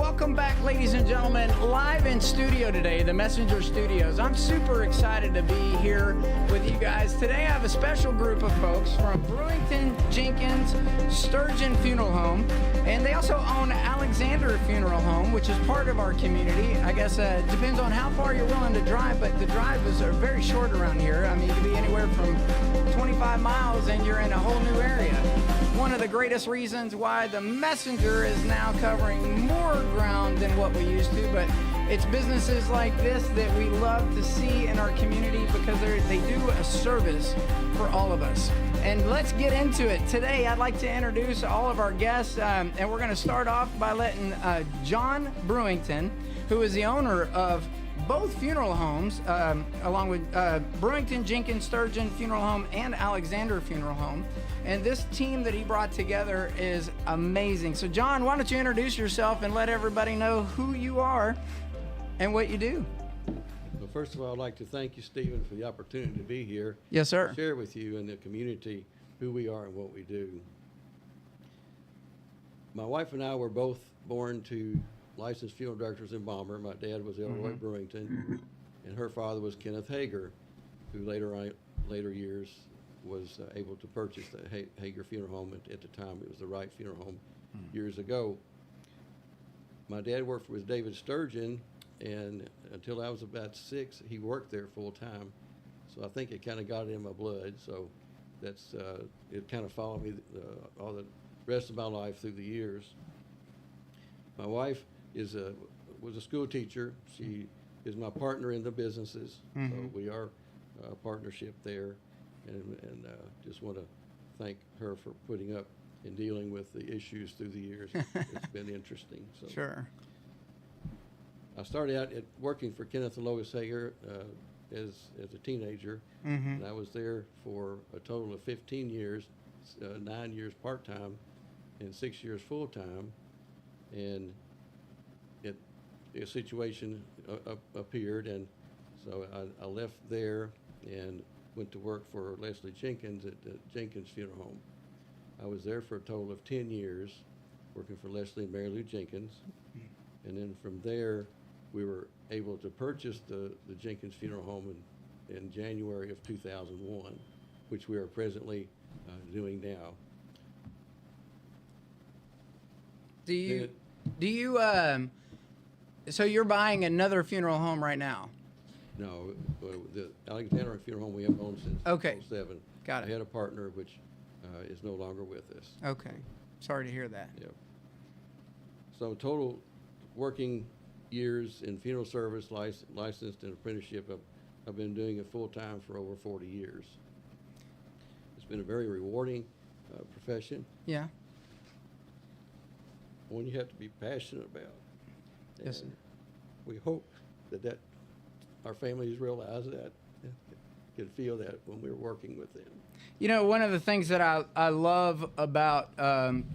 Welcome back, ladies and gentlemen, live in studio today, the Messenger Studios. I'm super excited to be here with you guys. Today I have a special group of folks from Bruington, Jenkins, Sturgeon Funeral Home, and they also own Alexander Funeral Home, which is part of our community. I guess it depends on how far you're willing to drive, but the drives are very short around here. I mean, you can be anywhere from 25 miles and you're in a whole new area. One of the greatest reasons why the Messenger is now covering more ground than what we used to, but it's businesses like this that we love to see in our community because they do a service for all of us. And let's get into it. Today, I'd like to introduce all of our guests, and we're going to start off by letting John Bruington, who is the owner of both funeral homes, along with Bruington, Jenkins, Sturgeon Funeral Home, and Alexander Funeral Home. And this team that he brought together is amazing. So, John, why don't you introduce yourself and let everybody know who you are and what you do? Well, first of all, I'd like to thank you, Stephen, for the opportunity to be here. Yes, sir. To share with you and the community who we are and what we do. My wife and I were both born to licensed funeral directors in Bomber. My dad was Elroy Bruington, and her father was Kenneth Hager, who later years was able to purchase the Hager Funeral Home. At the time, it was the Wright Funeral Home years ago. My dad worked with David Sturgeon, and until I was about 6, he worked there full time. So I think it kind of got in my blood. So that's it kind of followed me all the rest of my life through the years. My wife was a school teacher. She is my partner in the businesses. So we are a partnership there. And just want to thank her for putting up and dealing with the issues through the years. It's been interesting. So Sure. I started out working for Kenneth and Lois Hager as a teenager, and I was there for a total of 15 years, 9 years part-time and 6 years full-time. And a situation appeared, and so I left there and went to work for Leslie Jenkins at the Jenkins Funeral Home. I was there for a total of 10 years, working for Leslie and Mary Lou Jenkins. And then from there, we were able to purchase the Jenkins Funeral Home in January of 2001, which we are presently doing now. So you're buying another funeral home right now? No, the Alexander Funeral Home we have owned since 2007. Got it. I had a partner which is no longer with us. Okay. Sorry to hear that. Yep. So total working years in funeral service, licensed and apprenticeship, I've been doing it full time for over 40 years. It's been a very rewarding profession. Yeah. One you have to be passionate about. Yes, sir. We hope that our families realize that, can feel that when we're working with them. You know, one of the things that I love about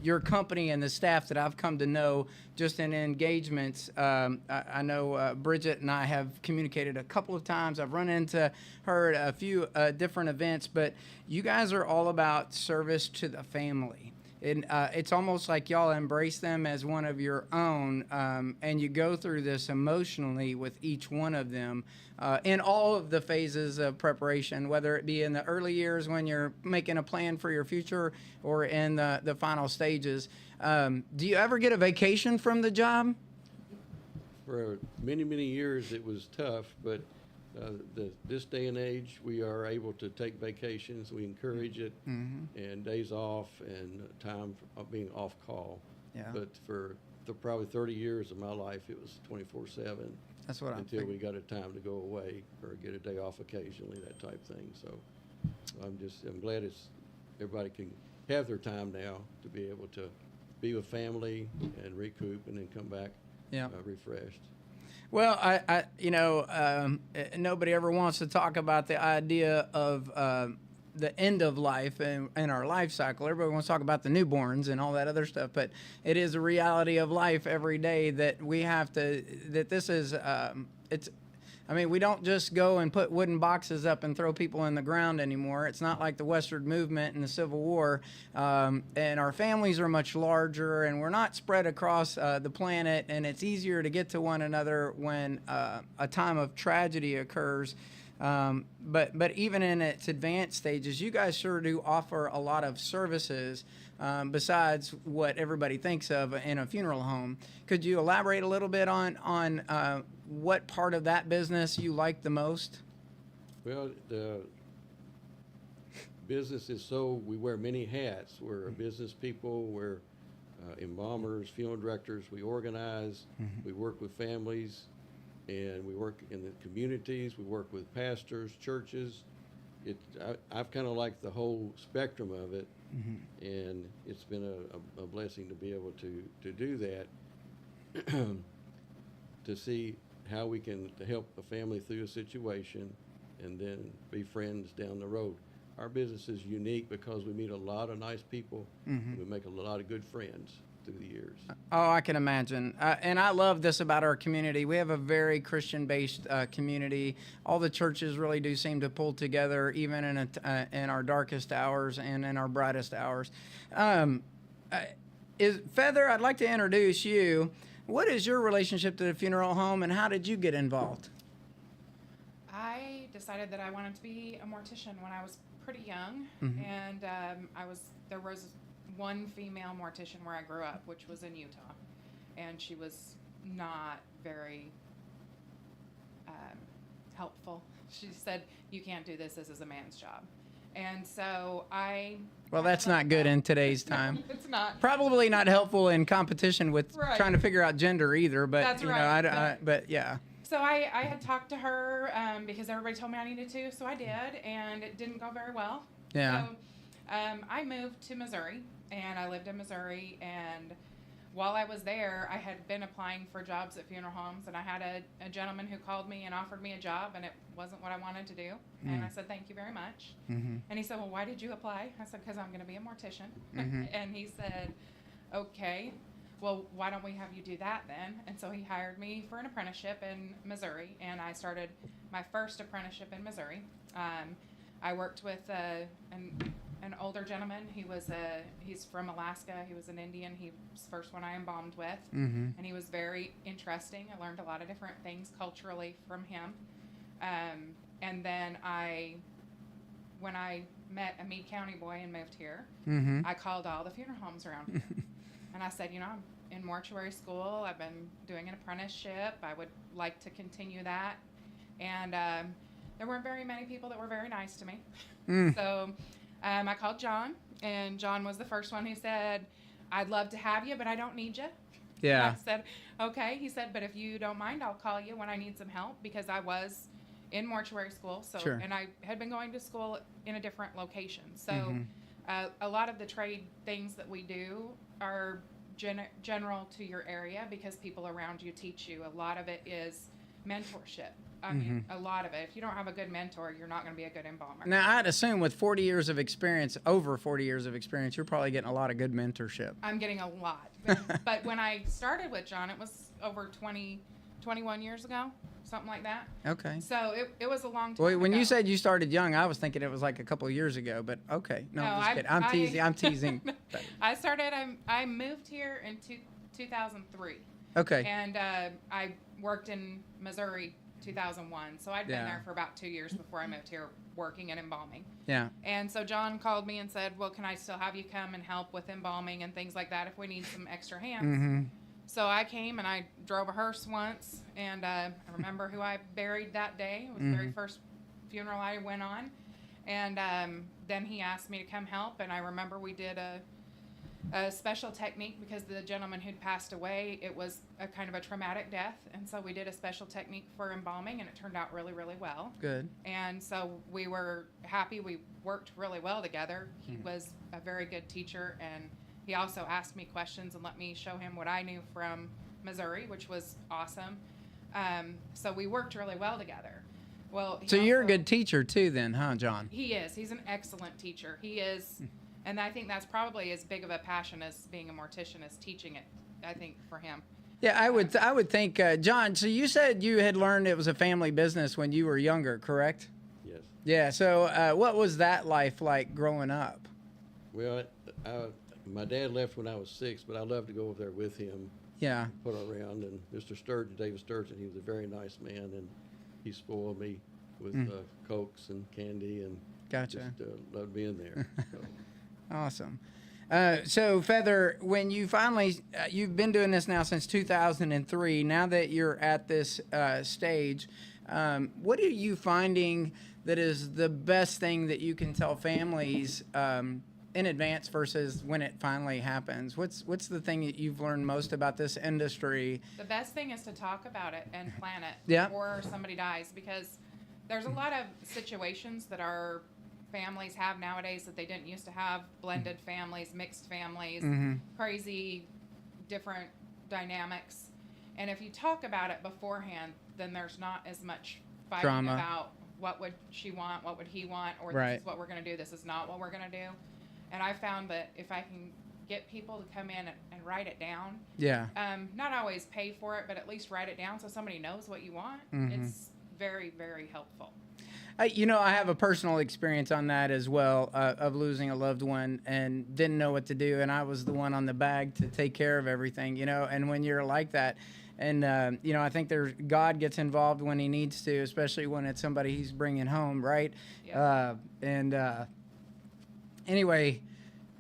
your company and the staff that I've come to know just in engagements, I know Bridget and I have communicated a couple of times. I've run into her at a few different events, but you guys are all about service to the family. And it's almost like y'all embrace them as one of your own, and you go through this emotionally with each one of them in all of the phases of preparation, whether it be in the early years when you're making a plan for your future or in the final stages. Do you ever get a vacation from the job? For many, many years it was tough, but this day and age, we are able to take vacations. We encourage it, and days off and time for being off call. Yeah. But for probably 30 years of my life, it was 24/7. That's what I'm until thinking. we got a time to go away or get a day off occasionally, that type thing. So I'm glad everybody can have their time now to be able to be with family and recoup and then come back refreshed. Well, nobody ever wants to talk about the idea of the end of life and our life cycle. Everybody wants to talk about the newborns and all that other stuff, but it is a reality of life every day that we have to, that this is, I mean, we don't just go and put wooden boxes up and throw people in the ground anymore. It's not like the Westward Movement and the Civil War. And our families are much larger, and we're not spread across the planet, and it's easier to get to one another when a time of tragedy occurs. But even in its advanced stages, you guys sure do offer a lot of services besides what everybody thinks of in a funeral home. Could you elaborate a little bit on what part of that business you like the most? Well, the business is so, we wear many hats. We're business people, we're embalmers, funeral directors, we organize, we work with families, and we work in the communities, we work with pastors, churches. I've kind of liked the whole spectrum of it, and it's been a blessing to be able to do that, to see how we can help a family through a situation and then be friends down the road. Our business is unique because we meet a lot of nice people. We make a lot of good friends through the years. Oh, I can imagine. And I love this about our community. We have a very Christian-based community. All the churches really do seem to pull together, even in our darkest hours and in our brightest hours. Feather, I'd like to introduce you. What is your relationship to the funeral home, and how did you get involved? I decided that I wanted to be a mortician when I was pretty young, and there was one female mortician where I grew up, which was in Utah, and she was not very helpful. She said, "You can't do this. This is a man's job." And so Well, that's not good in today's time. It's not. Probably not helpful in competition with Right. trying to figure out gender either. But That's you know, right. but yeah. So I had talked to her because everybody told me I needed to, so I did, and it didn't go very well. Yeah. So I moved to Missouri, and I lived in Missouri, and while I was there, I had been applying for jobs at funeral homes, and I had a gentleman who called me and offered me a job, and it wasn't what I wanted to do. And I said, "Thank you very much." And he said, "Well, why did you apply?" I said, "Because I'm going to be a mortician." And he said, "Okay, well, why don't we have you do that then?" And so he hired me for an apprenticeship in Missouri, and I started my first apprenticeship in Missouri. I worked with an older gentleman. He's from Alaska. He was an Indian. He was the first one I embalmed with, and he was very interesting. I learned a lot of different things culturally from him. And then when I met a Meade County boy and moved here, I called all the funeral homes around here. And I said, I'm in mortuary school. I've been doing an apprenticeship. I would like to continue that. And there weren't very many people that were very nice to me. So I called John, and John was the first one who said, "I'd love to have you, but I don't need you." Yeah. And I said, "Okay." He said, "But if you don't mind, I'll call you when I need some help," because I was in mortuary school. So, Sure. And I had been going to school in a different location. So a lot of the trade things that we do are general to your area because people around you teach you. A lot of it is mentorship. I mean, a lot of it. If you don't have a good mentor, you're not going to be a good embalmer. Now, I'd assume with 40 years of experience, over 40 years of experience, you're probably getting a lot of good mentorship. I'm getting a lot. But when I started with John, it was over 21 years ago, something like that. Okay. So it was a long time Well, when ago. you said you started young, I was thinking it was like a couple of years ago, but okay. No, I'm just kidding. I'm teasing. I'm teasing. I moved here in 2003. Okay. And I worked in Missouri 2001. So I'd been there for about 2 years before I moved here working and embalming. Yeah. And so John called me and said, "Well, can I still have you come and help with embalming and things like that if we need some extra hands?" So I came and I drove a hearse once, and I remember who I buried that day. It was the very first funeral I went on. And then he asked me to come help, and I remember we did a special technique because the gentleman who'd passed away, it was a kind of a traumatic death, and so we did a special technique for embalming, and it turned out really, really well. Good. And so we were happy. We worked really well together. He was a very good teacher, and he also asked me questions and let me show him what I knew from Missouri, which was awesome. So we worked really well together. Well, So you're a good teacher too then, huh, John? He is. He's an excellent teacher. He is, and I think that's probably as big of a passion as being a mortician as teaching it, I think, for him. Yeah, I would think, John. So you said you had learned it was a family business when you were younger, correct? Yes. Yeah. So what was that life like growing up? Well, my dad left when I was 6, but I loved to go over there with him, Yeah. put around. And Mr. Sturgeon, David Sturgeon, he was a very nice man, and he spoiled me with Cokes and candy, and Gotcha. just loved being there. So. Awesome. So Feather, when you finally, you've been doing this now since 2003. Now that you're at this stage, what are you finding that is the best thing that you can tell families in advance versus when it finally happens? What's the thing that you've learned most about this industry? The best thing is to talk about it and plan it Yeah. before somebody dies, because there's a lot of situations that our families have nowadays that they didn't used to have: blended families, mixed families, crazy different dynamics. And if you talk about it beforehand, then there's not as much fighting Drama. about what would she want, what would he want, or Right. this is what we're going to do, this is not what we're going to do. And I found that if I can get people to come in and write it down, Yeah. not always pay for it, but at least write it down so somebody knows what you want, it's very, very helpful. I have a personal experience on that as well, of losing a loved one and didn't know what to do. And I was the one on the bag to take care of everything, and when you're like that, and, I think God gets involved when he needs to, especially when it's somebody he's bringing home. Right. Yeah. Anyway,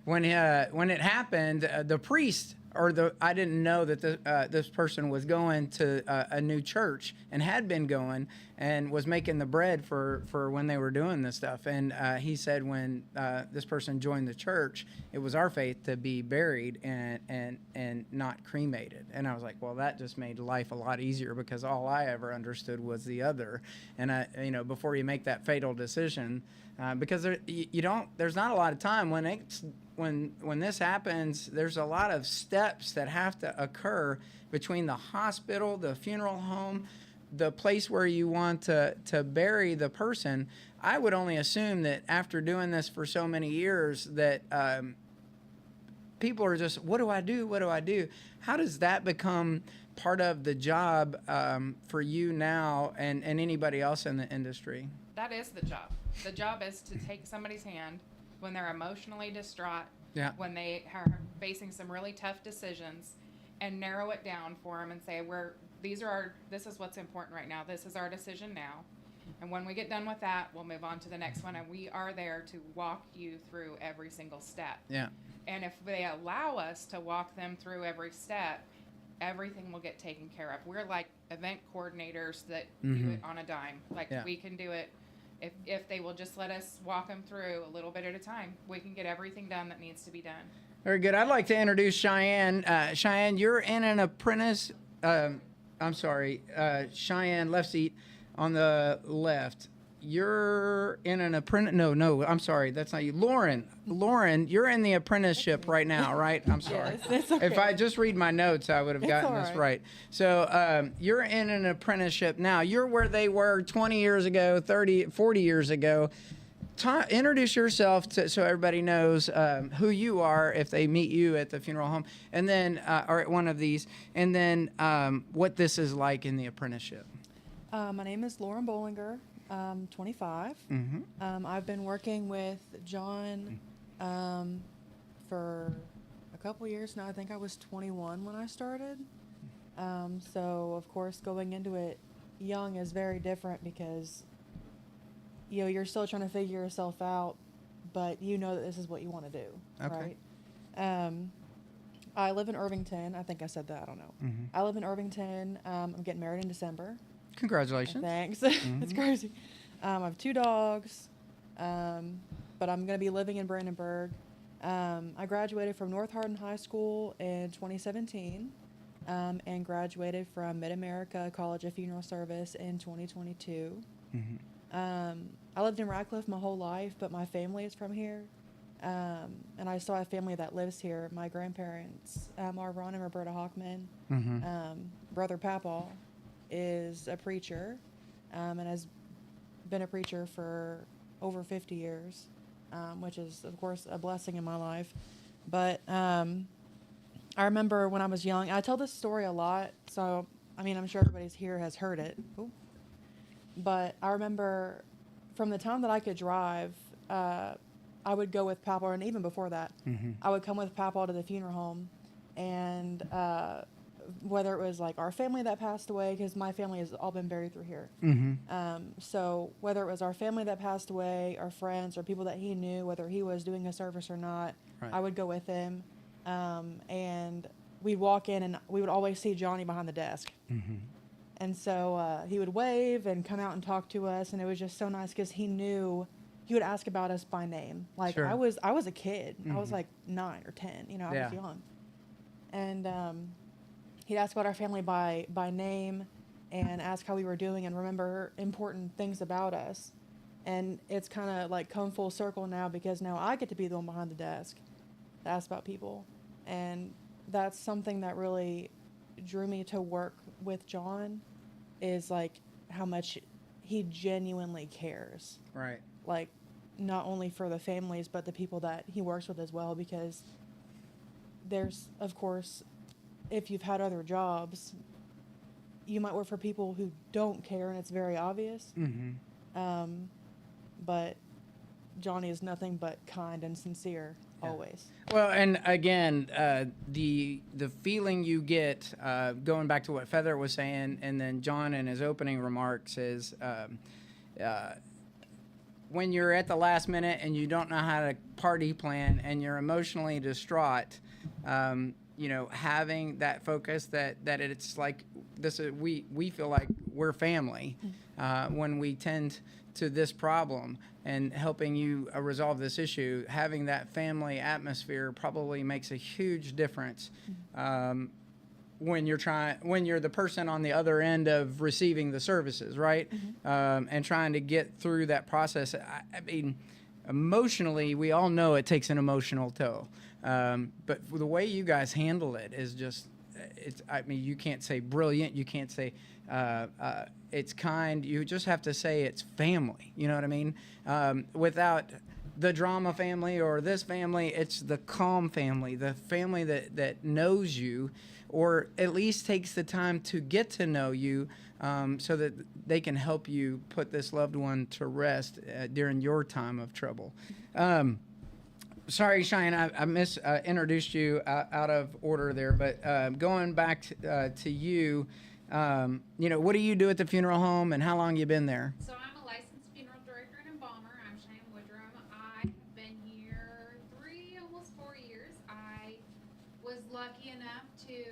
when it happened, the priest, I didn't know that this person was going to a new church and had been going and was making the bread for when they were doing this stuff. And he said when this person joined the church, it was our faith to be buried and not cremated. And I was like, well, that just made life a lot easier, because all I ever understood was the other. And before you make that fatal decision, because there's not a lot of time when this happens. There's a lot of steps that have to occur between the hospital, the funeral home, the place where you want to bury the person. I would only assume that after doing this for so many years that people are just, what do I do? What do I do? How does that become part of the job for you now and anybody else in the industry? That is the job. The job is to take somebody's hand when they're emotionally distraught, Yeah. when they are facing some really tough decisions, and narrow it down for them and say, this is what's important right now. This is our decision now. And when we get done with that, we'll move on to the next one. And we are there to walk you through every single step. Yeah. And if they allow us to walk them through every step, everything will get taken care of. We're like event coordinators that do it on a dime. Like, Yeah. we can do it. If they will just let us walk them through a little bit at a time, we can get everything done that needs to be done. Very good. I'd like to introduce Cheyenne. Cheyenne, you're in an apprentice. Cheyenne, left seat on the left. You're in an apprentice. No, I'm sorry. That's not you. Lauren, you're in the apprenticeship right now, right? I'm sorry. Yes, that's okay. If I just read my notes, I would have gotten all this right. right. So you're in an apprenticeship now. You're where they were 20 years ago, 30, 40 years ago. Introduce yourself so everybody knows who you are if they meet you at the funeral home, and then or at one of these, and then what this is like in the apprenticeship. My name is Lauren Bollinger. I'm 25. I've been working with John for a couple years now. I think I was 21 when I started. So, of course, going into it young is very different because, you're still trying to figure yourself out, but you know that this is what you want to do, Okay. right? I live in Irvington. I think I said that. I don't know. I live in Irvington. I'm getting married in December. Congratulations. Thanks. It's crazy. I have 2 dogs, but I'm going to be living in Brandenburg. I graduated from North Hardin High School in 2017 and graduated from Mid-America College of Funeral Service in 2022. I lived in Radcliffe my whole life, but my family is from here. And I still have family that lives here. My grandparents are Ron and Roberta Hockman. Brother Papaw is a preacher and has been a preacher for over 50 years, which is, of course, a blessing in my life. But I remember when I was young, I tell this story a lot, so I mean, I'm sure everybody's here has heard it. Ooh. But I remember from the time that I could drive, I would go with Papa, and even before that, I would come with Papa to the funeral home, and whether it was like our family that passed away, because my family has all been buried through here. So whether it was our family that passed away, our friends, or people that he knew, whether he was doing a service or not, Right. I would go with him. And we'd walk in, and we would always see Johnny behind the desk. And so he would wave and come out and talk to us, and it was just so nice because he knew. He would ask about us by name. Like, Sure. I was a kid. I was like 9 or 10. You know, I was young. And he'd ask about our family by name and ask how we were doing and remember important things about us. And it's kind of like come full circle now, because now I get to be the one behind the desk to ask about people. And that's something that really drew me to work with John, is like how much he genuinely cares. Right. Like, not only for the families, but the people that he works with as well, because there's, of course, if you've had other jobs, you might work for people who don't care, and it's very obvious. But Johnny is nothing but kind and sincere, always. Well, and again, the feeling you get, going back to what Feather was saying, and then John in his opening remarks, is when you're at the last minute and you don't know how to party plan and you're emotionally distraught, you know, having that focus that it's like this is, we feel like we're family when we tend to this problem, and helping you resolve this issue, having that family atmosphere probably makes a huge difference when you're the person on the other end of receiving the services, right? And trying to get through that process. I mean, emotionally, we all know it takes an emotional toll. But the way you guys handle it is just, I mean, you can't say brilliant. You can't say it's kind. You just have to say it's family. You know what I mean? Without the drama family or this family, it's the calm family, the family that knows you, or at least takes the time to get to know you, so that they can help you put this loved one to rest during your time of trouble. Sorry, Cheyenne, I introduced you out of order there, but going back to you, you know, what do you do at the funeral home, and how long you been there? So I'm a licensed funeral director and embalmer. I'm Cheyenne Woodrum. I have been here almost 4 years. I was lucky enough to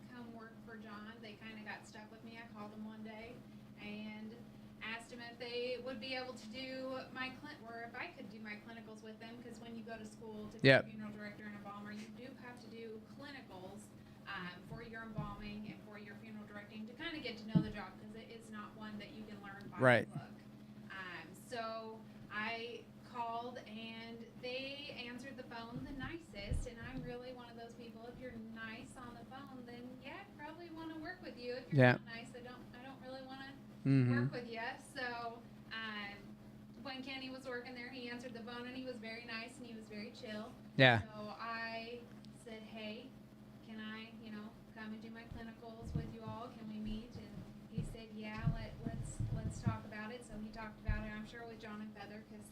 come work for John. They kind of got stuck with me. I called them one day and asked them if they would be able to do or if I could do my clinicals with them, because when you go to school to be a funeral director and embalmer, you do have to do clinicals for your embalming and for your funeral directing to kind of get to know the job, because it is not one that you can learn by the book. So I called, and they answered the phone the nicest, and I'm really one of those people, if you're nice on the phone, then yeah, I probably want to work with you. If you're not nice, I don't really want to work with you. So when Kenny was working there, he answered the phone, and he was very nice, and he was very chill. Yeah. So I said, hey, can I, come and do my clinicals with you all? Can we meet? And he said, yeah, let's talk about it. So he talked about it, I'm sure, with John and Feather, because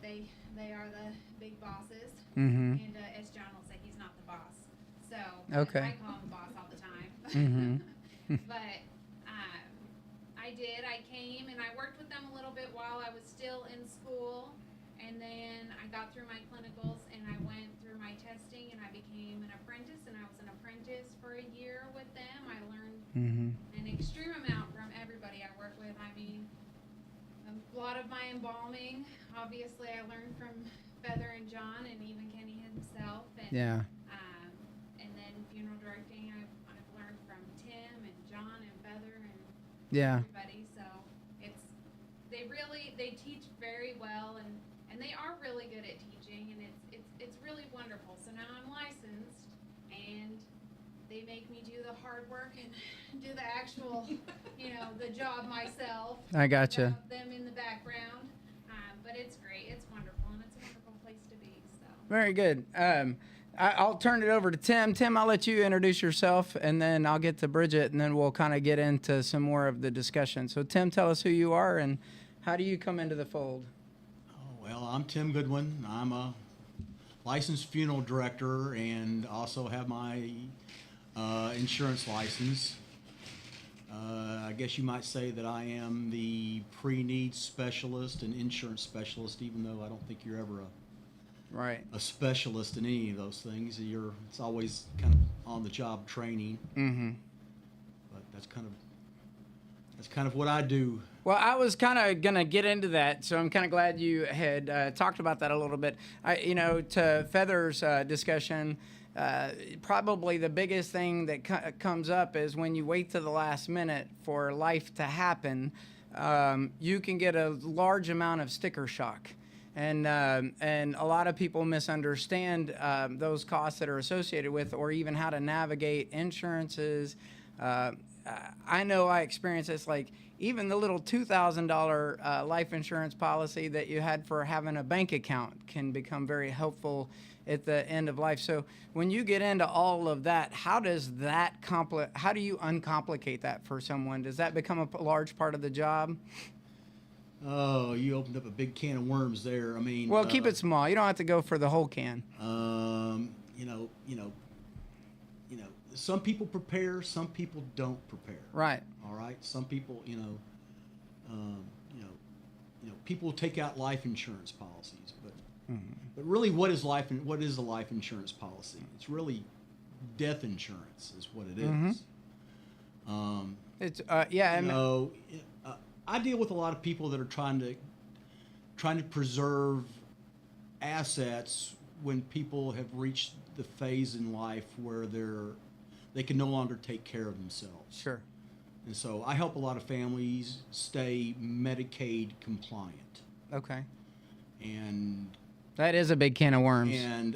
they are the big bosses. And as John will say, he's not the boss. So I call him boss all the time. But I came and I worked with them a little bit while I was still in school, and then I got through my clinicals and I went through my testing and I became an apprentice, and I was an apprentice for a year with them. I learned an extreme amount from everybody I work with. I mean, a lot of my embalming, obviously I learned from Feather and John and even Kenny himself, and and then funeral directing, I've learned from Tim and John and Feather and everybody. So they teach very well, and they are really good at teaching, and it's really wonderful. So now I'm licensed, and they make me do the hard work and do the actual, the job myself. I gotcha. Without them in the background, but it's great. It's wonderful, and it's a wonderful place to be. So Very good. I'll turn it over to Tim. Tim, I'll let you introduce yourself, and then I'll get to Bridget, and then we'll kind of get into some more of the discussion. So, Tim, tell us who you are and how do you come into the fold? Oh, well, I'm Tim Goodwin. I'm a licensed funeral director and also have my insurance license. I guess you might say that I am the pre-need specialist and insurance specialist, even though I don't think you're ever a specialist in any of those things. It's always kind of on-the-job training. Mm-hmm. But that's kind of what I do. Well, I was kind of going to get into that, so I'm kind of glad you had talked about that a little bit. To Feather's discussion, probably the biggest thing that comes up is when you wait to the last minute for life to happen, you can get a large amount of sticker shock. And a lot of people misunderstand those costs that are associated with, or even how to navigate insurances. I know I experienced this, like even the little $2,000 life insurance policy that you had for having a bank account can become very helpful at the end of life. So when you get into all of that, how do you uncomplicate that for someone? Does that become a large part of the job? Oh, you opened up a big can of worms there. I mean, well, keep it small. You don't have to go for the whole can. Some people prepare, some people don't prepare. Right. All right. Some people, people take out life insurance policies, but really, what is a life insurance policy? It's really death insurance, is what it is. It's I deal with a lot of people that are trying to preserve assets when people have reached the phase in life where they can no longer take care of themselves. Sure. And so I help a lot of families stay Medicaid compliant. Okay. And that is a big can of worms. And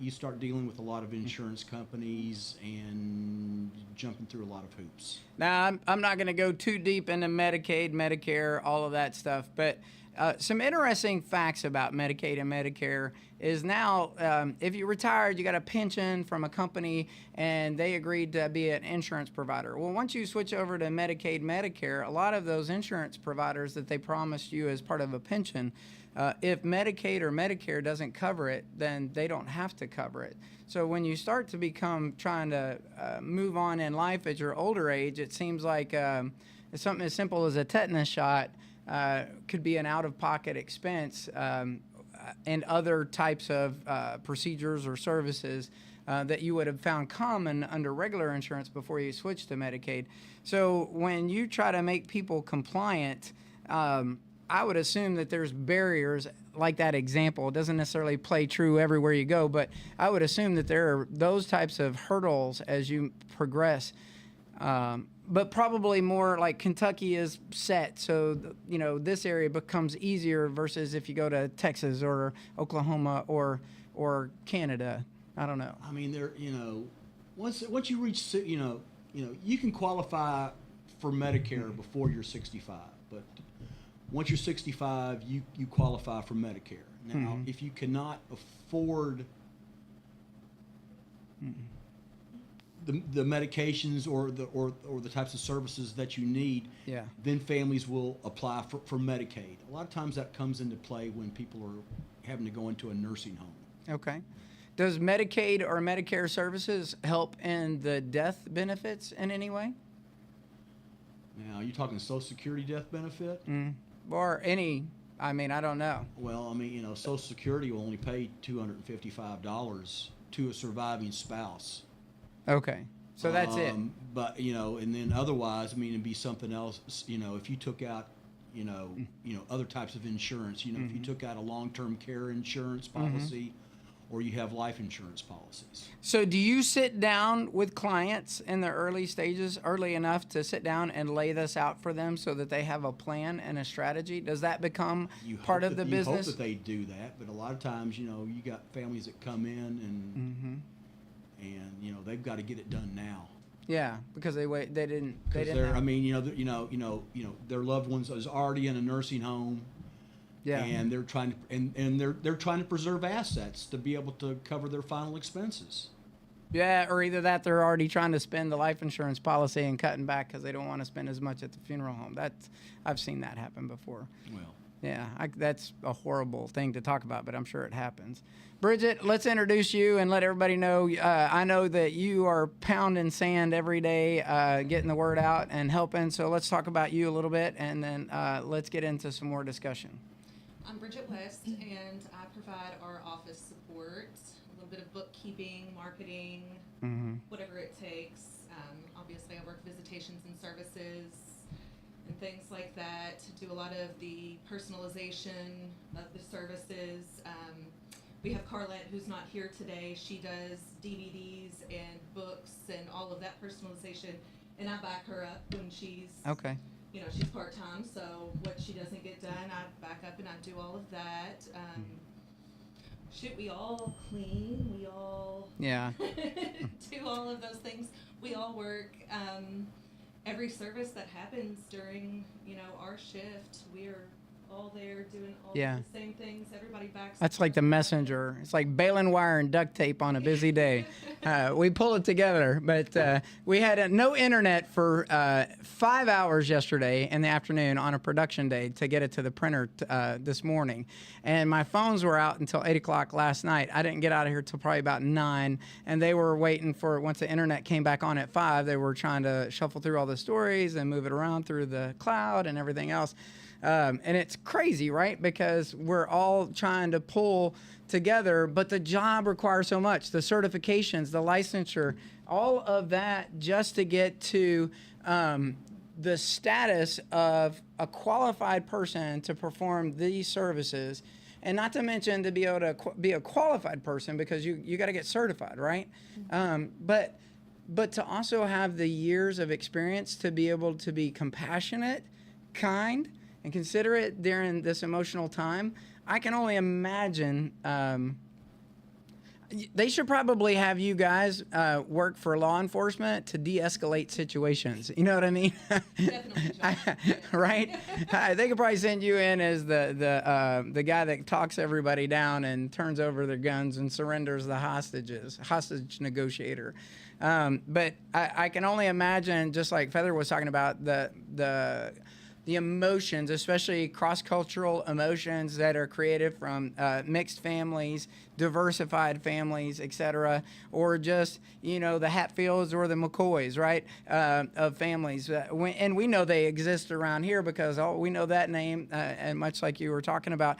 you start dealing with a lot of insurance companies and jumping through a lot of hoops. Now, I'm not going to go too deep into Medicaid, Medicare, all of that stuff, but some interesting facts about Medicaid and Medicare is now, if you retired, you got a pension from a company, and they agreed to be an insurance provider. Well, once you switch over to Medicaid, Medicare, a lot of those insurance providers that they promised you as part of a pension, if Medicaid or Medicare doesn't cover it, then they don't have to cover it. So when you start to trying to move on in life at your older age, it seems like something as simple as a tetanus shot could be an out-of-pocket expense, and other types of procedures or services that you would have found common under regular insurance before you switched to Medicaid. So when you try to make people compliant, I would assume that there's barriers, like that example. It doesn't necessarily play true everywhere you go, but I would assume that there are those types of hurdles as you progress. But probably more like Kentucky is set, so this area becomes easier versus if you go to Texas or Oklahoma or Canada. I don't know. I mean, once you reach, you can qualify for Medicare before you're 65, but once you're 65, you qualify for Medicare. Now, if you cannot afford the medications or the types of services that you need, then families will apply for Medicaid. A lot of times that comes into play when people are having to go into a nursing home. Okay. Does Medicaid or Medicare services help in the death benefits in any way? Now, are you talking Social Security death benefit? Or any, I don't know. Well, Social Security will only pay $255 to a surviving spouse. Okay. So that's it. But, and then otherwise, it'd be something else, if you took out, other types of insurance, if you took out a long-term care insurance policy, or you have life insurance policies. So do you sit down with clients in the early stages, early enough to sit down and lay this out for them so that they have a plan and a strategy? Does that become part of the business? You hope that they do that, but a lot of times, you got families that come in and they've got to get it done now. Yeah, because they didn't. Their loved ones is already in a nursing home, Yeah. And they're trying to and they're trying to preserve assets to be able to cover their final expenses. Yeah, or either that they're already trying to spend the life insurance policy and cutting back because they don't want to spend as much at the funeral home. I've seen that happen before. Well, Yeah, that's a horrible thing to talk about, but I'm sure it happens. Bridget, let's introduce you and let everybody know. I know that you are pounding sand every day, getting the word out and helping. So let's talk about you a little bit, and then let's get into some more discussion. I'm Bridget West, and I provide our office support, a little bit of bookkeeping, marketing, whatever it takes. Obviously, I work visitations and services and things like that. Do a lot of the personalization of the services. We have Carlette, who's not here today. She does DVDs and books and all of that personalization, and I back her up when she's Okay. you know, she's part-time, so what she doesn't get done, I back up and I do all of that. We all clean, we all Yeah. do all of those things. We all work. Every service that happens during, you know, our shift, we're all there doing all Yeah. the same things. Everybody backs That's up. like the messenger. It's like baling wire and duct tape on a busy day. We pull it together, but we had no internet for 5 hours yesterday in the afternoon on a production day to get it to the printer this morning. And my phones were out until 8 o'clock last night. I didn't get out of here till probably about 9, and they were waiting for, once the internet came back on at 5, they were trying to shuffle through all the stories and move it around through the cloud and everything else. And it's crazy, right? Because we're all trying to pull together, but the job requires so much. The certifications, the licensure, all of that just to get to the status of a qualified person to perform these services. And not to mention to be able to be a qualified person, because you got to get certified, right? But to also have the years of experience to be able to be compassionate, kind, and considerate during this emotional time. I can only imagine. They should probably have you guys work for law enforcement to de-escalate situations. You know what I mean? Definitely, John. Right? They could probably send you in as the guy that talks everybody down and turns over their guns and surrenders the hostage negotiator. But I can only imagine, just like Feather was talking about, the emotions, especially cross-cultural emotions that are created from mixed families, diversified families, etc., or just, you know, the Hatfields or the McCoys, right, of families. And we know they exist around here because we know that name, and much like you were talking about,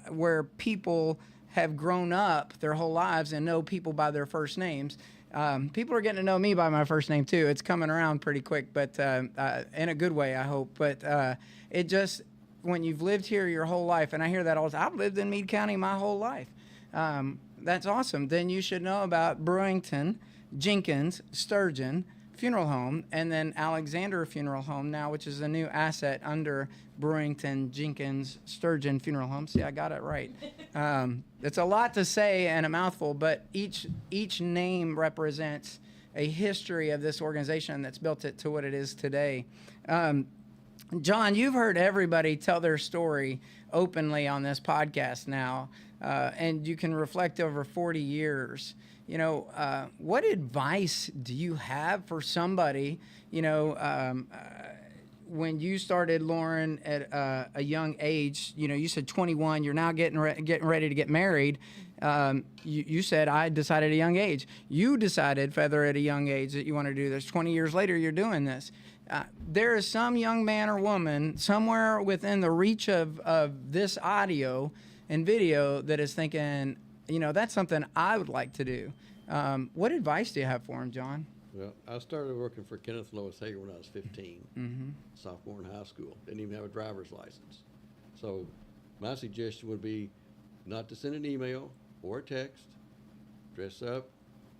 where people have grown up their whole lives and know people by their first names. People are getting to know me by my first name too. It's coming around pretty quick, but in a good way, I hope. But it just, when you've lived here your whole life, and I hear that all the time, I've lived in Meade County my whole life. That's awesome. Then you should know about Bruington, Jenkins, Sturgeon Funeral Home, and then Alexander Funeral Home now, which is a new asset under Bruington, Jenkins, Sturgeon Funeral Home. See, I got it right. It's a lot to say and a mouthful, but each name represents a history of this organization that's built it to what it is today. John, you've heard everybody tell their story openly on this podcast now, and you can reflect over 40 years. You know, what advice do you have for somebody, you know, when you started, Lauren, at a young age? You know, you said 21, you're now getting ready to get married. You said, I decided at a young age. You decided, Feather, at a young age that you want to do this. 20 years later, you're doing this. There is some young man or woman somewhere within the reach of this audio and video that is thinking, you know, that's something I would like to do. What advice do you have for him, John? Well, I started working for Kenneth and Lois Hager when I was 15, sophomore in high school. Didn't even have a driver's license. So my suggestion would be not to send an email or a text. Dress up,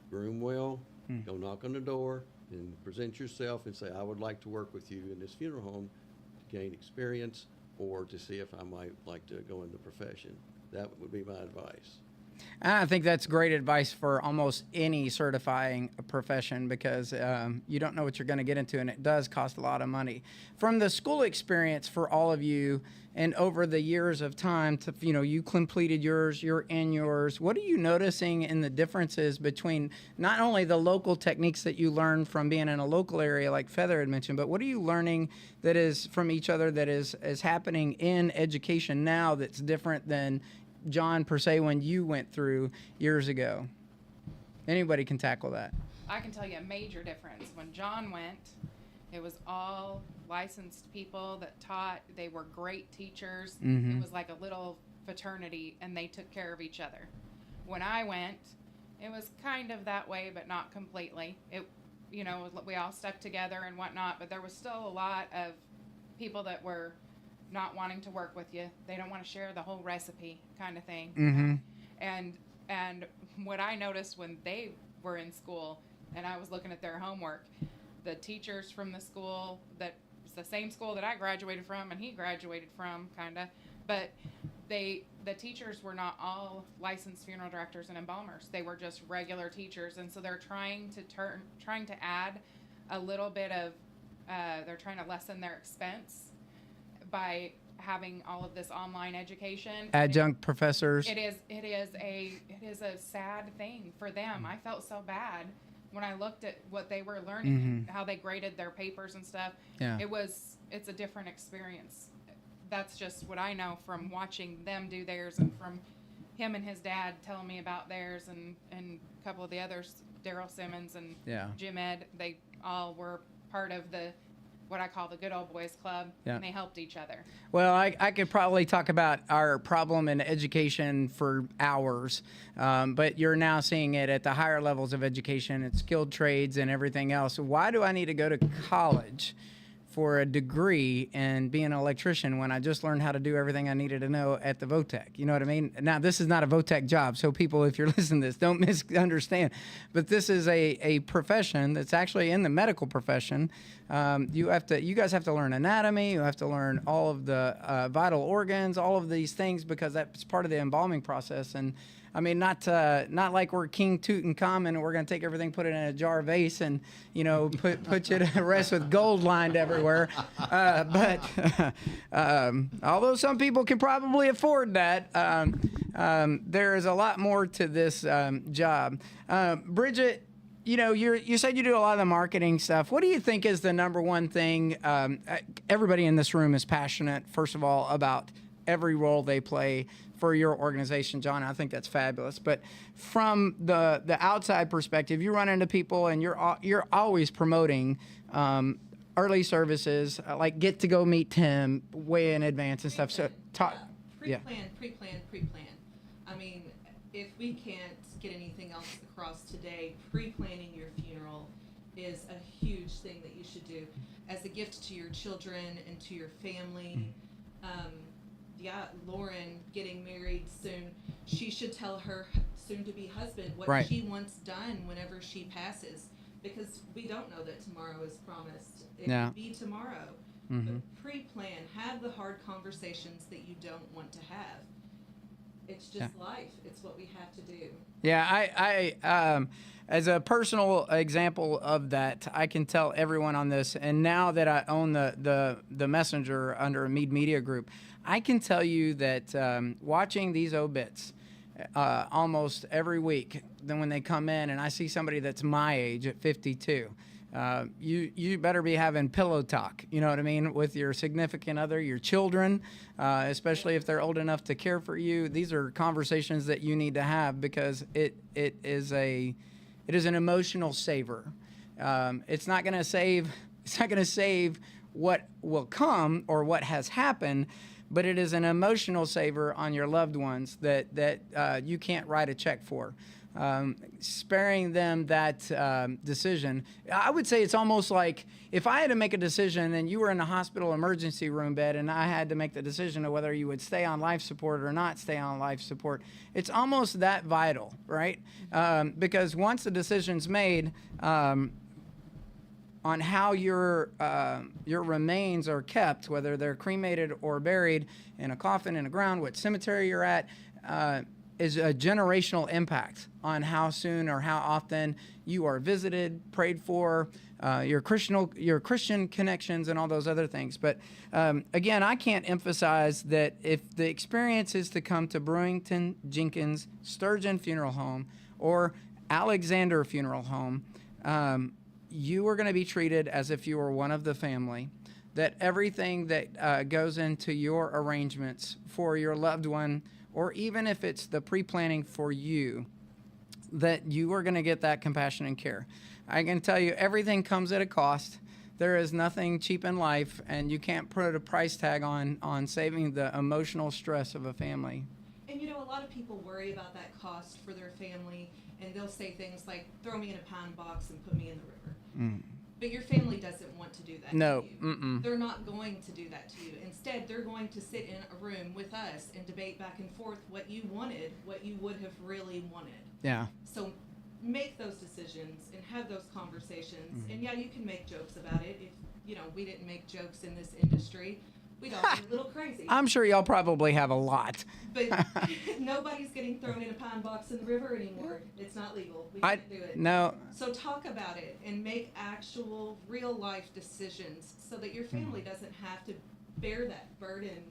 groom well, go knock on the door, and present yourself and say, I would like to work with you in this funeral home to gain experience or to see if I might like to go in the profession. That would be my advice. I think that's great advice for almost any certifying profession because you don't know what you're going to get into, and it does cost a lot of money. From the school experience for all of you, and over the years of time, to you completed yours, you're in yours. What are you noticing in the differences between not only the local techniques that you learn from being in a local area like Feather had mentioned, but what are you learning that is from each other that is happening in education now that's different than John, per se, when you went through years ago? Anybody can tackle that. I can tell you a major difference. When John went, it was all licensed people that taught. They were great teachers. Mm-hmm. It was like a little fraternity, and they took care of each other. When I went, it was kind of that way, but not completely. We all stuck together and whatnot, but there was still a lot of people that were not wanting to work with you. They don't want to share the whole recipe kind of thing. Mm-hmm. And what I noticed when they were in school and I was looking at their homework, the teachers from the school that was the same school that I graduated from and he graduated from, kind of, but the teachers were not all licensed funeral directors and embalmers. They were just regular teachers, and so they're trying to add a little bit of they're trying to lessen their expense by having all of this online education. Adjunct professors. It is a sad thing for them. I felt so bad when I looked at what they were learning, and how they graded their papers and stuff. Yeah. It's a different experience. That's just what I know from watching them do theirs, and from him and his dad telling me about theirs, and a couple of the others, Daryl Simmons and Jim Ed. They all were part of what I call the Good Old Boys Club, and they helped each other. Well, I could probably talk about our problem in education for hours, but you're now seeing it at the higher levels of education, at skilled trades and everything else. Why do I need to go to college for a degree and be an electrician when I just learned how to do everything I needed to know at the VOTEC? You know what I mean? Now, this is not a VOTEC job, so people, if you're listening to this, don't misunderstand. But this is a profession that's actually in the medical profession. You guys have to learn anatomy. You have to learn all of the vital organs, all of these things, because that's part of the embalming process. And I mean, not like we're King Tutankhamun and we're going to take everything, put it in a jar vase, and put you to rest with gold lined everywhere. But although some people can probably afford that, there is a lot more to this job. Bridget, you said you do a lot of the marketing stuff. What do you think is the number one thing? Everybody in this room is passionate, first of all, about every role they play for your organization, John. I think that's fabulous. But from the outside perspective, you run into people and you're always promoting early services, like get to go meet Tim way in advance and stuff. So talk. Pre-plan. I mean, if we can't get anything else across today, pre-planning your funeral is a huge thing that you should do as a gift to your children and to your family. Lauren getting married soon. She should tell her soon-to-be husband what she wants done whenever she passes, because we don't know that tomorrow is promised. It could be tomorrow. But pre-plan. Have the hard conversations that you don't want to have. It's just life. It's what we have to do. Yeah, I as a personal example of that, I can tell everyone on this, and now that I own the Messenger under a Meade Media Group, I can tell you that watching these obits almost every week, then when they come in and I see somebody that's my age at 52, you better be having pillow talk, you know what I mean, with your significant other, your children, especially if they're old enough to care for you. These are conversations that you need to have, because it is an emotional saver. It's not going to save what will come or what has happened, but it is an emotional saver on your loved ones that you can't write a check for. Sparing them that decision. I would say it's almost like if I had to make a decision and you were in a hospital emergency room bed and I had to make the decision of whether you would stay on life support or not stay on life support, it's almost that vital, right? Because once the decision's made on how your remains are kept, whether they're cremated or buried in a coffin in the ground, what cemetery you're at, is a generational impact on how soon or how often you are visited, prayed for, your Christian connections, and all those other things. But again, I can't emphasize that if the experience is to come to Bruington, Jenkins, Sturgeon Funeral Home, or Alexander Funeral Home, you are going to be treated as if you were one of the family. That everything that goes into your arrangements for your loved one, or even if it's the pre-planning for you, that you are going to get that compassion and care. I can tell you everything comes at a cost. There is nothing cheap in life, and you can't put a price tag on saving the emotional stress of a family. And you know, a lot of people worry about that cost for their family, and they'll say things like, throw me in a pine box and put me in the river. But your family doesn't want to do that No. to you. They're not going to do that to you. Instead, they're going to sit in a room with us and debate back and forth what you wanted, what you would have really wanted. Yeah. So make those decisions and have those conversations. And yeah, you can make jokes about it. If, you know, we didn't make jokes in this industry, we'd all be a little crazy. I'm sure y'all probably have a lot. But nobody's getting thrown in a pine box in the river anymore. It's not legal. We can't do it. No. So talk about it and make actual real life decisions so that your family doesn't have to bear that burden.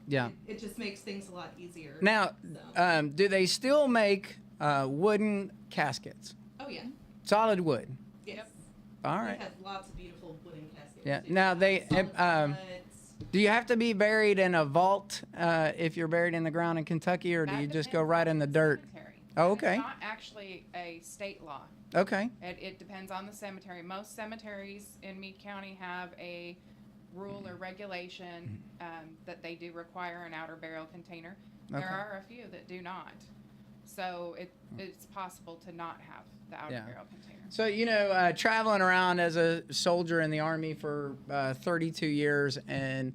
Yeah. It just makes things a lot easier. Now, So. do they still make wooden caskets? Oh yeah. Solid wood. Yes. All right. We have lots of beautiful wooden caskets. Yeah. too. Now they. Solid cuts. Do you have to be buried in a vault if you're buried in the ground in Kentucky, or do That you just depends go right on in the dirt? cemetery. Oh, And okay. It's not actually a state law. Okay. It depends on the cemetery. Most cemeteries in Meade County have a rule or regulation that they do require an outer burial container. Okay. There are a few that do not. So it's possible to not have the outer Yeah. burial container. So, you know, traveling around as a soldier in the Army for 32 years and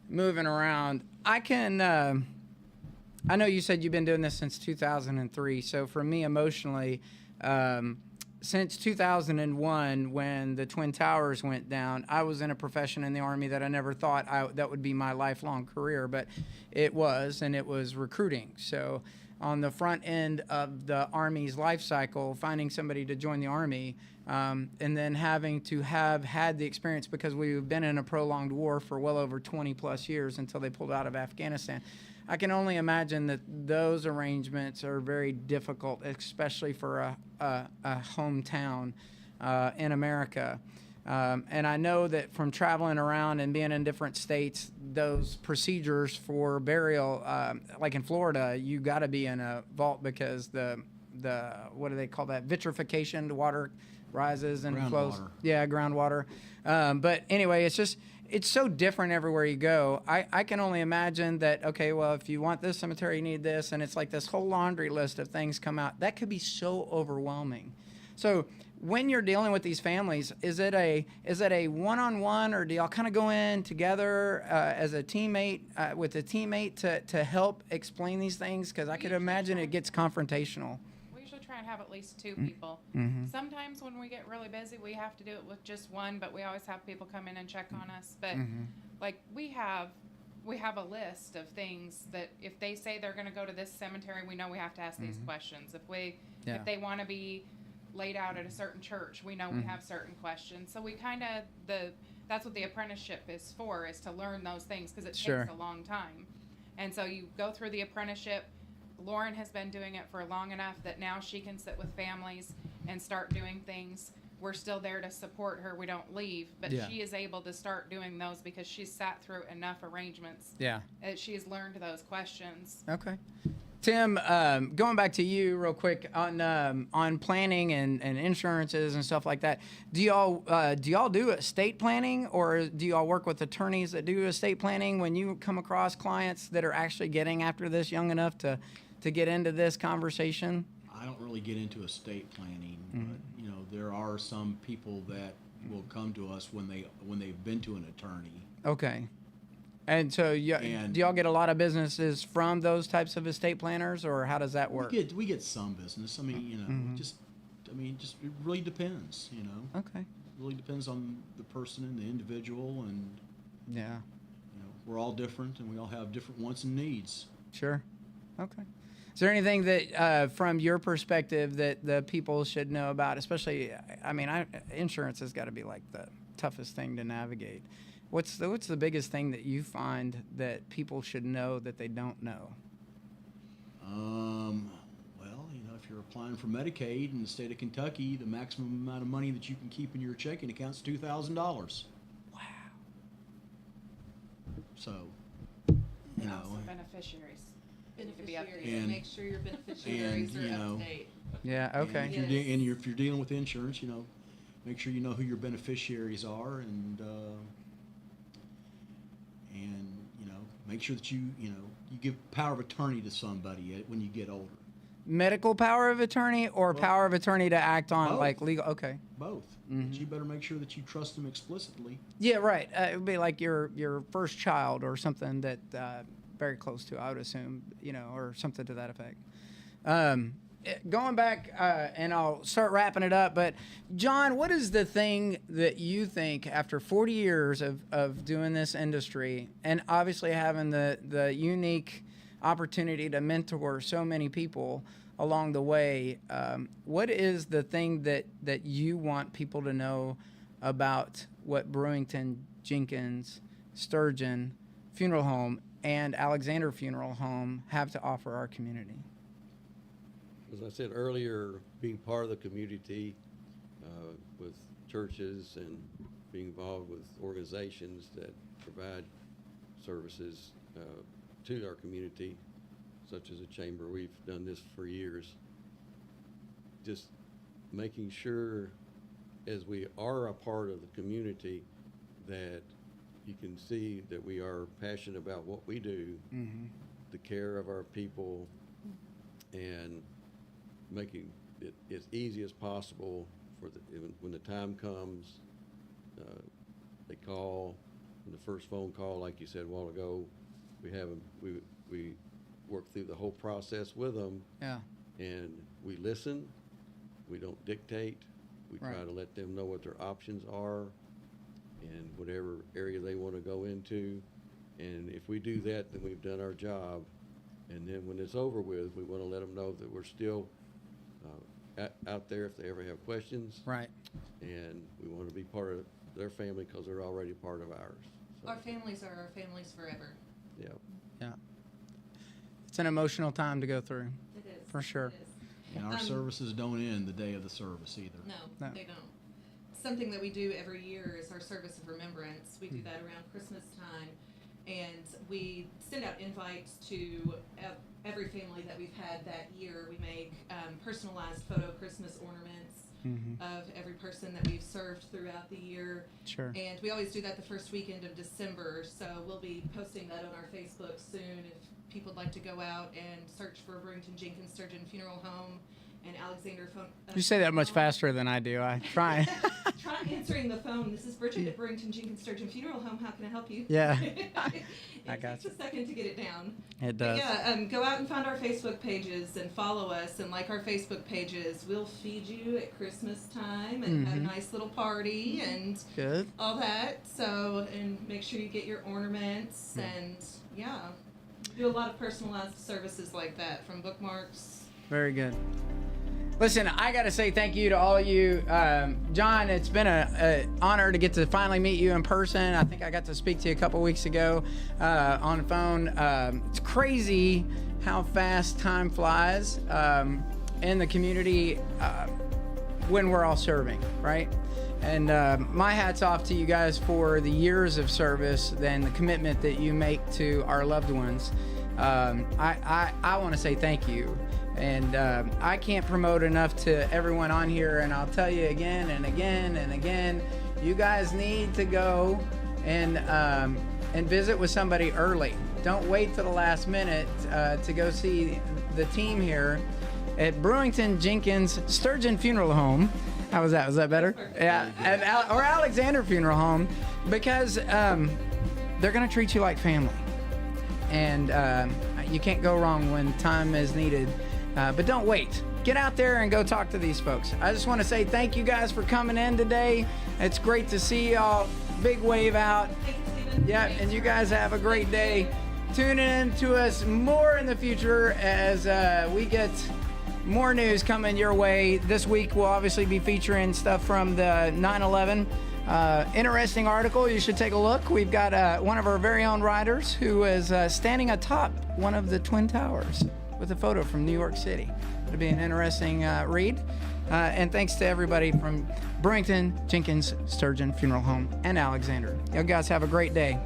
moving around, I can, I know you said you've been doing this since 2003. So for me emotionally, since 2001, when the Twin Towers went down, I was in a profession in the Army that I never thought that would be my lifelong career, but it was, and it was recruiting. So on the front end of the Army's life cycle, finding somebody to join the Army, and then having to have had the experience, because we've been in a prolonged war for well over 20 plus years until they pulled out of Afghanistan. I can only imagine that those arrangements are very difficult, especially for a hometown in America. And I know that from traveling around and being in different states, those procedures for burial, like in Florida, you got to be in a vault because the what do they call that? Vitrification, the water rises and flows. Groundwater. Yeah, groundwater. But anyway, it's so different everywhere you go. I can only imagine that, okay, well, if you want this cemetery, you need this, and it's like this whole laundry list of things come out. That could be so overwhelming. So when you're dealing with these families, is it a one-on-one, or do y'all kind of go in together as a teammate with a teammate to help explain these things? Because I could imagine it gets confrontational. We usually try and have at least two people. Sometimes when we get really busy, we have to do it with just one, but we always have people come in and check on us. But like we have a list of things that if they say they're going to go to this cemetery, we know we have to ask these questions. If they want to be laid out at a certain church, we know we have certain questions. So we kind of that's what the apprenticeship is for, is to learn those things, because it takes a long time. And so you go through the apprenticeship. Lauren has been doing it for long enough that now she can sit with families and start doing things. We're still there to support her. We don't leave, but she is able to start doing those because she's sat through enough arrangements. Yeah. She has learned those questions. Okay. Tim, going back to you real quick on planning and insurances and stuff like that. Do y'all do estate planning, or do y'all work with attorneys that do estate planning when you come across clients that are actually getting after this young enough to get into this conversation? I don't really get into estate planning, but you know, there are some people that will come to us when they've been to an attorney. Okay. And so do y'all get a lot of businesses from those types of estate planners, or how does that work? We get some business. I mean, you know, just it really depends, you know. Okay. It really depends on the person and the individual, and Yeah. you know, we're all different and we all have different wants and needs. Sure. Okay. Is there anything that, from your perspective, that the people should know about? Especially, I mean, insurance has got to be like the toughest thing to navigate. What's the biggest thing that you find that people should know that they don't know? Well, if you're applying for Medicaid in the state of Kentucky, the maximum amount of money that you can keep in your checking account is $2,000. Wow. So, And also beneficiaries. Need to be up to Beneficiaries, date. And- make sure your beneficiaries and, are up to date. Yeah. and Okay. if you're, Yes. if you're dealing with insurance, make sure you know who your beneficiaries are, and make sure that you give power of attorney to somebody when you get older. Medical power of attorney or Well, power of attorney to act on both. like legal? Okay. Both. But you better make sure that you trust them explicitly. Yeah. Right. It would be like your first child or something that very close to, I would assume, or something to that effect. Going back, and I'll start wrapping it up, but John, what is the thing that you think after 40 years of doing this industry and obviously having the unique opportunity to mentor so many people along the way, what is the thing that you want people to know about what Bruington, Jenkins, Sturgeon Funeral Home, and Alexander Funeral Home have to offer our community? As I said earlier, being part of the community with churches and being involved with organizations that provide services to our community, such as a chamber. We've done this for years. Just making sure, as we are a part of the community, that you can see that we are passionate about what we do, the care of our people, and making it as easy as possible for when the time comes. They call, and the first phone call, like you said a while ago, we work through the whole process with them. Yeah. And we listen. We don't dictate. We try Right. to let them know what their options are and whatever area they want to go into. And if we do that, then we've done our job. And then when it's over with, we want to let them know that we're still out there if they ever have questions. Right. And we want to be part of their family because they're already part of ours. So, Our families are our families forever. yeah. Yeah. It's an emotional time to go through. It is. For sure. It is. And our services don't end the day of the service either. No, No. they don't. Something that we do every year is our service of remembrance. We do that around Christmas time, and we send out invites to every family that we've had that year. We make personalized photo Christmas ornaments of every person that we've served throughout the year. Sure. And we always do that the first weekend of December, so we'll be posting that on our Facebook soon if people would like to go out and search for Bruington, Jenkins, Sturgeon Funeral Home and Alexander You say that much Funeral Home. faster than I do. I try. Try answering the phone. This is Bridget at Bruington, Jenkins, Sturgeon Funeral Home. How can I help you? Yeah. It I got takes you. a second to get it down. It But does. yeah, go out and find our Facebook pages and follow us and like our Facebook pages. We'll feed you at Christmas time and have a nice little party and Good. all that. So, and make sure you get your ornaments and yeah, we do a lot of personalized services like that, from bookmarks. Very good. Listen, I got to say thank you to all of you. John, it's been an honor to get to finally meet you in person. I think I got to speak to you a couple weeks ago on the phone. It's crazy how fast time flies in the community when we're all serving, right? And my hat's off to you guys for the years of service and the commitment that you make to our loved ones. I want to say thank you. And I can't promote enough to everyone on here, and I'll tell you again and again and again, you guys need to go and visit with somebody early. Don't wait till the last minute to go see the team here at Bruington, Jenkins, Sturgeon Funeral Home. How was that? Was that better? Yeah, or Alexander Funeral Home, because they're going to treat you like family. And you can't go wrong when time is needed. But don't wait. Get out there and go talk to these folks. I just want to say thank you guys for coming in today. It's great to see y'all. Big wave out. Thank you, Stephen. Yeah, Thanks and you for guys having have a us. great day. Tune in to us more in the future as we get more news coming your way. This week we'll obviously be featuring stuff from the 9/11. Interesting article. You should take a look. We've got one of our very own writers who is standing atop one of the Twin Towers with a photo from New York City. It'll be an interesting read. And thanks to everybody from Bruington, Jenkins, Sturgeon Funeral Home, and Alexander. You guys have a great day.